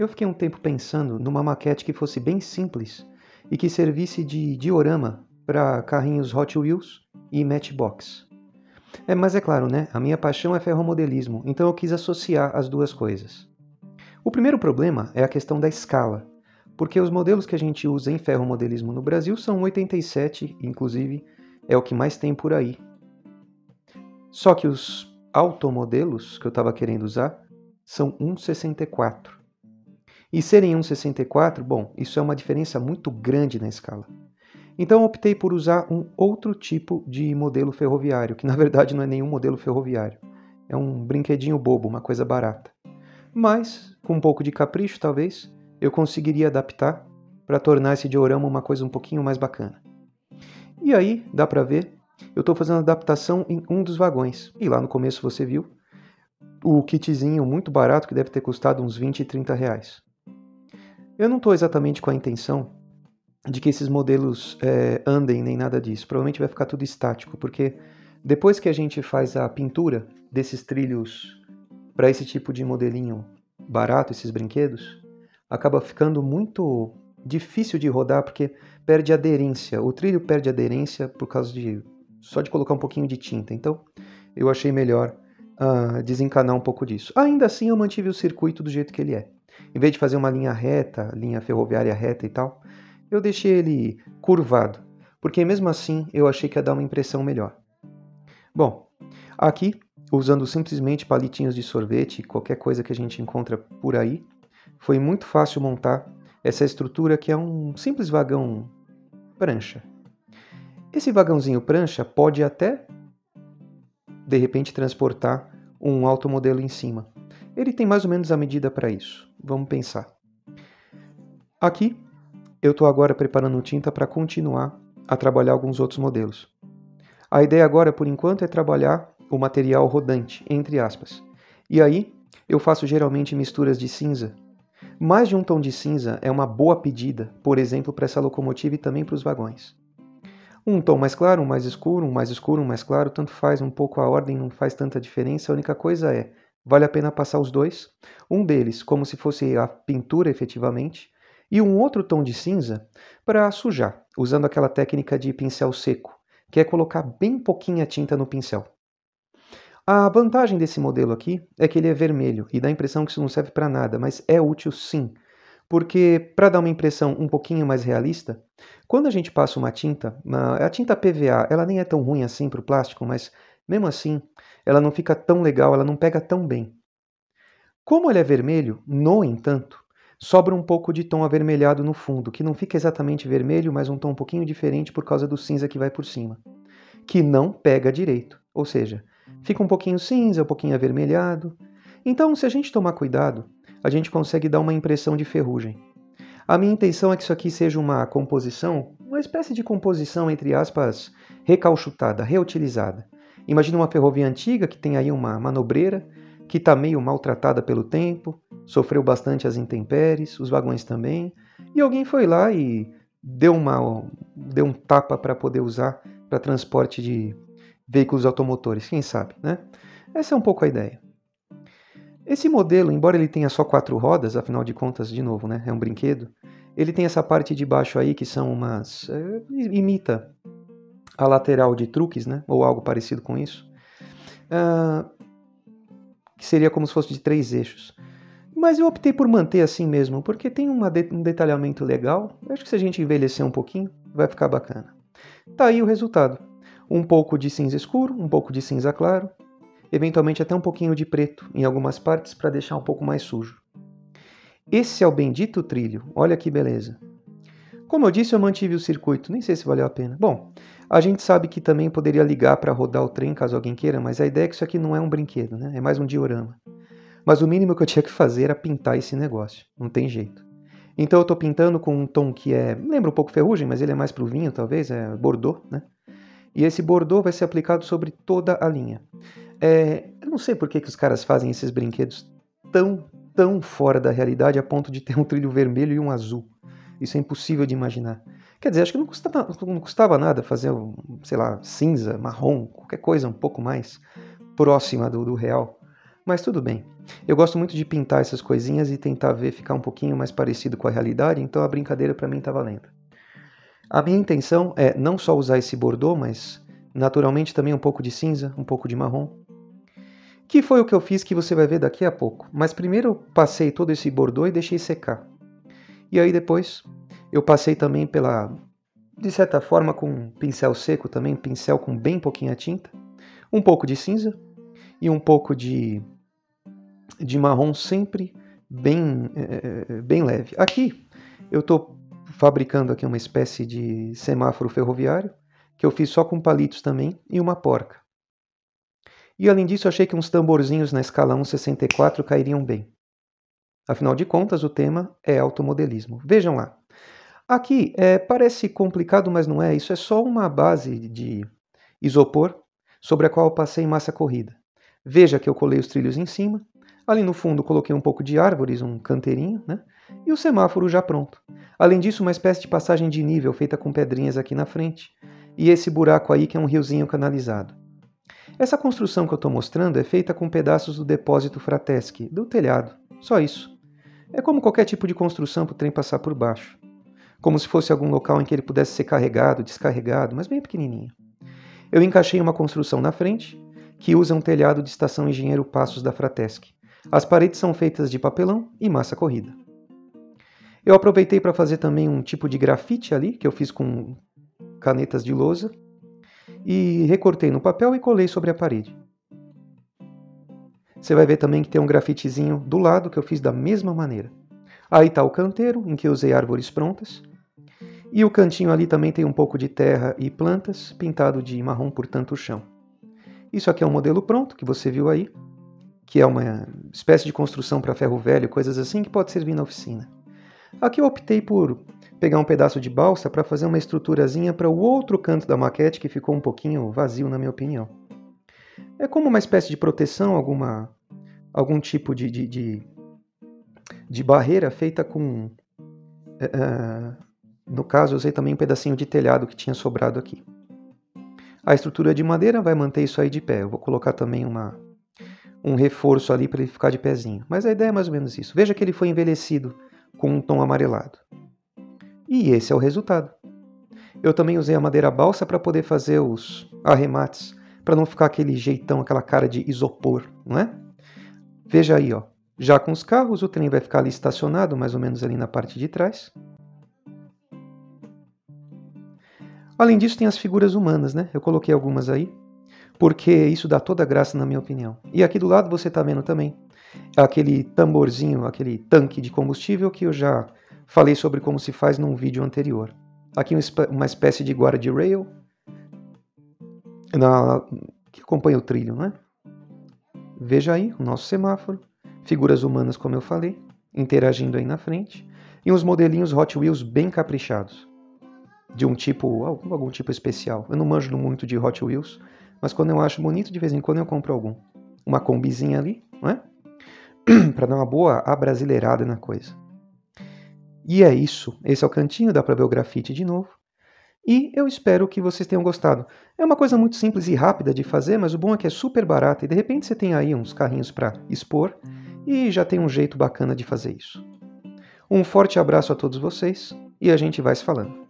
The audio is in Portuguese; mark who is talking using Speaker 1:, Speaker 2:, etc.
Speaker 1: Eu fiquei um tempo pensando numa maquete que fosse bem simples e que servisse de diorama para carrinhos Hot Wheels e Matchbox. Mas é claro, né? A minha paixão é ferromodelismo, então eu quis associar as duas coisas. O primeiro problema é a questão da escala, porque os modelos que a gente usa em ferromodelismo no Brasil são 87, inclusive é o que mais tem por aí. Só que os automodelos que eu estava querendo usar são 1,64. E serem 1,64, bom, isso é uma diferença muito grande na escala. Então eu optei por usar um outro tipo de modelo ferroviário, que na verdade não é nenhum modelo ferroviário. É um brinquedinho bobo, uma coisa barata. Mas, com um pouco de capricho talvez, eu conseguiria adaptar para tornar esse diorama uma coisa um pouquinho mais bacana. E aí, dá para ver, eu estou fazendo adaptação em um dos vagões. E lá no começo você viu o kitzinho muito barato que deve ter custado uns 20, 30 reais. Eu não estou exatamente com a intenção de que esses modelos andem nem nada disso. Provavelmente vai ficar tudo estático, porque depois que a gente faz a pintura desses trilhos para esse tipo de modelinho barato, esses brinquedos, acaba ficando muito difícil de rodar, porque perde aderência. O trilho perde aderência por causa só de colocar um pouquinho de tinta. Então, eu achei melhor desencanar um pouco disso. Ainda assim, eu mantive o circuito do jeito que ele é. Em vez de fazer uma linha reta, linha ferroviária reta e tal, eu deixei ele curvado, porque mesmo assim eu achei que ia dar uma impressão melhor. Bom, aqui, usando simplesmente palitinhos de sorvete, qualquer coisa que a gente encontra por aí, foi muito fácil montar essa estrutura que é um simples vagão prancha. Esse vagãozinho prancha pode até, de repente, transportar um automodelo em cima. Ele tem mais ou menos a medida para isso. Vamos pensar. Aqui, eu estou agora preparando tinta para continuar a trabalhar alguns outros modelos. A ideia agora, por enquanto, é trabalhar o material rodante, entre aspas. E aí, eu faço geralmente misturas de cinza. Mais de um tom de cinza é uma boa pedida, por exemplo, para essa locomotiva e também para os vagões. Um tom mais claro, um mais escuro, um mais escuro, um mais claro, tanto faz, um pouco a ordem não faz tanta diferença, a única coisa é, vale a pena passar os dois, um deles como se fosse a pintura efetivamente, e um outro tom de cinza para sujar, usando aquela técnica de pincel seco, que é colocar bem pouquinha tinta no pincel. A vantagem desse modelo aqui é que ele é vermelho e dá a impressão que isso não serve para nada, mas é útil sim, porque para dar uma impressão um pouquinho mais realista, quando a gente passa uma tinta, a tinta PVA, ela nem é tão ruim assim para o plástico, mas mesmo assim, ela não fica tão legal, ela não pega tão bem. Como ele é vermelho, no entanto, sobra um pouco de tom avermelhado no fundo, que não fica exatamente vermelho, mas um tom um pouquinho diferente por causa do cinza que vai por cima, que não pega direito, ou seja, fica um pouquinho cinza, um pouquinho avermelhado. Então, se a gente tomar cuidado, a gente consegue dar uma impressão de ferrugem. A minha intenção é que isso aqui seja uma composição, uma espécie de composição, entre aspas, recauchutada, reutilizada. Imagina uma ferrovia antiga que tem aí uma manobreira, que está meio maltratada pelo tempo, sofreu bastante as intempéries, os vagões também, e alguém foi lá e deu um tapa para poder usar para transporte de veículos automotores, quem sabe, né? Essa é um pouco a ideia. Esse modelo, embora ele tenha só 4 rodas, afinal de contas, de novo, né, é um brinquedo, ele tem essa parte de baixo aí que são imita a lateral de truques, né, ou algo parecido com isso, que seria como se fosse de 3 eixos. Mas eu optei por manter assim mesmo, porque tem um detalhamento legal. Eu acho que se a gente envelhecer um pouquinho, vai ficar bacana. Tá aí o resultado. Um pouco de cinza escuro, um pouco de cinza claro, eventualmente até um pouquinho de preto em algumas partes para deixar um pouco mais sujo. Esse é o bendito trilho, olha que beleza. Como eu disse, eu mantive o circuito, nem sei se valeu a pena. Bom, a gente sabe que também poderia ligar para rodar o trem caso alguém queira, mas a ideia é que isso aqui não é um brinquedo, né? É mais um diorama. Mas o mínimo que eu tinha que fazer era pintar esse negócio, não tem jeito. Então eu estou pintando com um tom que lembra um pouco ferrugem, mas ele é mais pro vinho talvez, é Bordeaux, né? E esse Bordeaux vai ser aplicado sobre toda a linha. Eu não sei por que os caras fazem esses brinquedos tão fora da realidade a ponto de ter um trilho vermelho e um azul. Isso é impossível de imaginar. Quer dizer, acho que não custava nada fazer, sei lá, cinza, marrom, qualquer coisa um pouco mais próxima do real. Mas tudo bem. Eu gosto muito de pintar essas coisinhas e tentar ver ficar um pouquinho mais parecido com a realidade, então a brincadeira para mim tá valendo. A minha intenção é não só usar esse bordô, mas naturalmente também um pouco de cinza, um pouco de marrom, que foi o que eu fiz que você vai ver daqui a pouco. Mas primeiro eu passei todo esse bordô e deixei secar. E aí depois eu passei também de certa forma com um pincel seco também, um pincel com bem pouquinha tinta, um pouco de cinza e um pouco de marrom sempre bem leve. Aqui eu estou fabricando aqui uma espécie de semáforo ferroviário, que eu fiz só com palitos também, e uma porca. E além disso, eu achei que uns tamborzinhos na escala 1/64 cairiam bem. Afinal de contas, o tema é automodelismo. Vejam lá. Aqui parece complicado, mas não é. Isso é só uma base de isopor sobre a qual eu passei massa corrida. Veja que eu colei os trilhos em cima. Ali no fundo coloquei um pouco de árvores, um canteirinho, né? E o semáforo já pronto. Além disso, uma espécie de passagem de nível feita com pedrinhas aqui na frente. E esse buraco aí que é um riozinho canalizado. Essa construção que eu estou mostrando é feita com pedaços do depósito Frateschi, do telhado. Só isso. É como qualquer tipo de construção para o trem passar por baixo. Como se fosse algum local em que ele pudesse ser carregado, descarregado, mas bem pequenininho. Eu encaixei uma construção na frente, que usa um telhado de estação Engenheiro Passos da Frateschi. As paredes são feitas de papelão e massa corrida. Eu aproveitei para fazer também um tipo de grafite ali, que eu fiz com canetas de lousa, e recortei no papel e colei sobre a parede. Você vai ver também que tem um grafitezinho do lado que eu fiz da mesma maneira. Aí está o canteiro, em que eu usei árvores prontas. E o cantinho ali também tem um pouco de terra e plantas, pintado de marrom, portanto, o chão. Isso aqui é um modelo pronto, que você viu aí, que é uma espécie de construção para ferro velho, coisas assim, que pode servir na oficina. Aqui eu optei por pegar um pedaço de balsa para fazer uma estruturazinha para o outro canto da maquete, que ficou um pouquinho vazio, na minha opinião. É como uma espécie de proteção, algum tipo de barreira feita com... no caso, eu usei também um pedacinho de telhado que tinha sobrado aqui. A estrutura de madeira vai manter isso aí de pé. Eu vou colocar também um reforço ali para ele ficar de pezinho. Mas a ideia é mais ou menos isso. Veja que ele foi envelhecido com um tom amarelado. E esse é o resultado. Eu também usei a madeira balsa para poder fazer os arremates, para não ficar aquele jeitão, aquela cara de isopor, não é? Veja aí, ó. Já com os carros, o trem vai ficar ali estacionado, mais ou menos ali na parte de trás. Além disso, tem as figuras humanas, né? Eu coloquei algumas aí, porque isso dá toda a graça, na minha opinião. E aqui do lado você está vendo também aquele tamborzinho, aquele tanque de combustível que eu já falei sobre como se faz num vídeo anterior. Aqui uma espécie de guardrail que acompanha o trilho, né? Veja aí o nosso semáforo, figuras humanas, como eu falei, interagindo aí na frente, e uns modelinhos Hot Wheels bem caprichados, de algum tipo especial. Eu não manjo muito de Hot Wheels, mas quando eu acho bonito, de vez em quando eu compro algum. Uma combizinha ali, não é? Para dar uma boa abrasileirada na coisa. E é isso. Esse é o cantinho, dá para ver o grafite de novo. E eu espero que vocês tenham gostado. É uma coisa muito simples e rápida de fazer, mas o bom é que é super barata e de repente você tem aí uns carrinhos para expor e já tem um jeito bacana de fazer isso. Um forte abraço a todos vocês e a gente vai se falando.